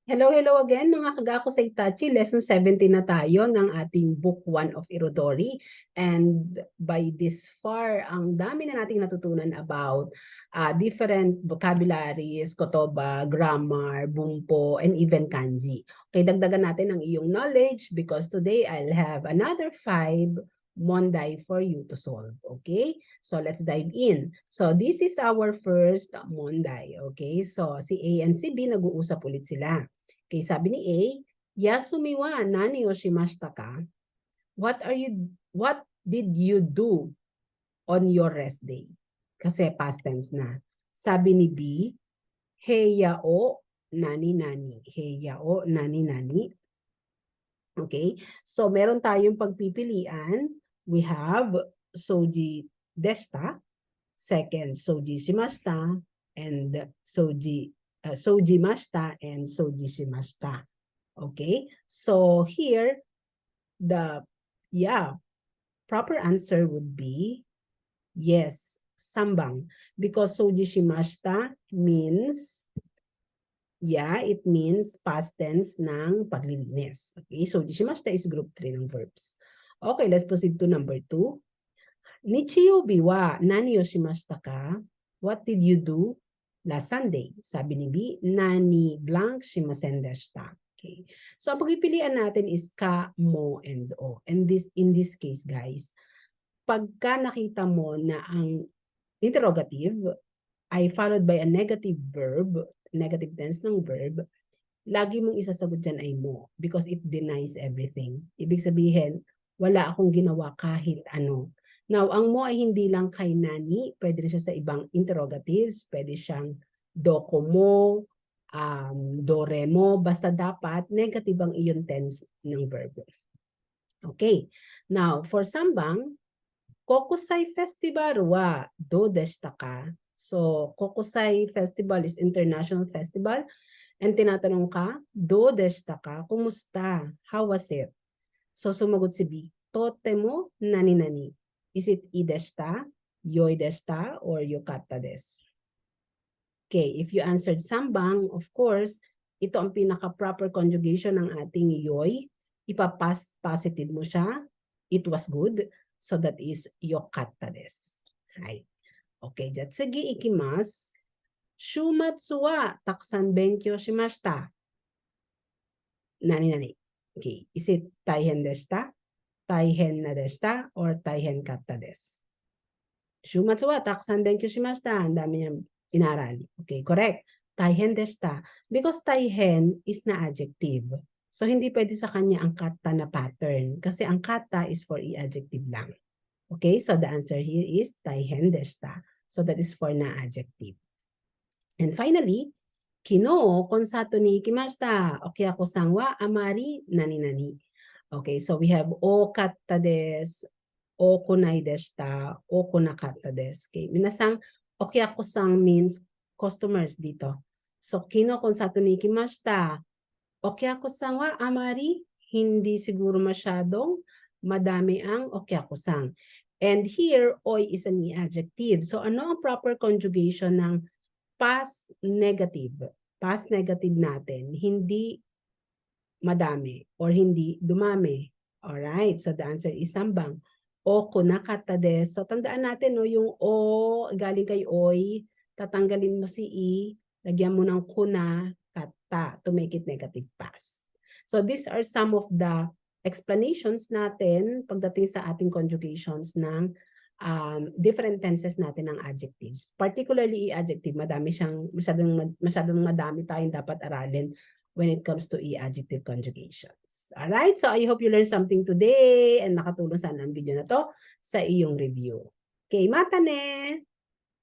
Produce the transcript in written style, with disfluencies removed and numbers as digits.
Hello, hello again mga kagako sa Itachi. Lesson 17 na tayo ng ating Book 1 of Irodori. And by this far, ang dami na nating natutunan about different vocabularies, kotoba, grammar, bumpo, and even kanji. Okay, dagdagan natin ang iyong knowledge because today I'll have another 5 Monday for you to solve. Okay? So let's dive in. So this is our first Monday. Okay? So si A and si B nag-uusap ulit sila. Okay, sabi ni A, Yasumi wa nani o shimashita ka? What did you do on your rest day? Kasi past tense na. Sabi ni B, heya o nani nani. Heya o nani nani. Okay? So meron tayong pagpipilian. We have soji deshita, second soji shimashita, and soji mashita and soji shimashita. Okay? So here the proper answer would be yes, sambang, because soji shimashita means it means past tense ng paglilinis. Okay, so shimashita is group 3 ng verbs. Okay, let's proceed to number 2. Nichiyobi wa nani o shimashita ka? What did you do last Sunday? Sabi ni B, nani blank shimasen deshita. Okay. So ang pagpipilian natin is ka, mo, and o. And in this case, guys, pagka nakita mo na ang interrogative ay followed by a negative verb, negative tense ng verb, lagi mong isasagot dyan ay mo because it denies everything. Ibig sabihin, wala akong ginawa kahit ano. Now, ang mo ay hindi lang kay nani, pwede rin siya sa ibang interrogatives, pwede siyang doko mo, dore mo, basta dapat negative ang iyon tense ng verb. Okay. Now, for sambang, Kokusai Festival wa do deshita ka? So, Kokusai Festival is international festival. And tinatanong ka, do deshita ka? Kumusta? How was it? So, sumagot si B, totemo nani-nani. Is it I deshita, yoi deshita, or yokata desu? Okay, if you answered sambang, of course, ito ang pinaka-proper conjugation ng ating yoi. Ipa-past positive mo siya. It was good. So that is yokata desu. Hai. Okay, jatsugi ikimasu. Shumatsu wa takusan benkyou shimashita. Nani-nani. Okay, is it taihen deshita, taihen na deshita, or taihen katta desu? Shumatsu wa takusan benkyou shimashita. Ang dami niyang inaral. Okay, correct. Taihen deshita. Because taihen is na adjective. So, hindi pwede sa kanya ang kata na pattern. Kasi ang kata is for i-adjective lang. Okay, so the answer here is taihen deshita. So, that is for na adjective. And finally, kino konsato ni ikimashita. Okyaku-san wa amari nani-nani. Okay, so we have o katta desu, o kunai deshita, o kunakatta desu. Okay, minasang okyaku-san means customers dito. So, kino konsato ni ikimashita. Okyaku-san wa amari, hindi siguro masyadong madami ang okyaku-san. And here, oi is an adjective. So, ano ang proper conjugation ng past negative? Past negative natin, hindi madami or hindi dumami. Alright, so the answer is sambang. O kunakatta desu. So, tandaan natin, no, yung o galing kay oi, tatanggalin mo si i, lagyan mo ng kuna, kata to make it negative past. So these are some of the explanations natin pagdating sa ating conjugations ng different tenses natin ng adjectives. Particularly adjective, masyadong madami tayong dapat aralin when it comes to adjective conjugations. Alright, so I hope you learned something today and nakatulong sana ang video na to sa iyong review. Okay, mata ne!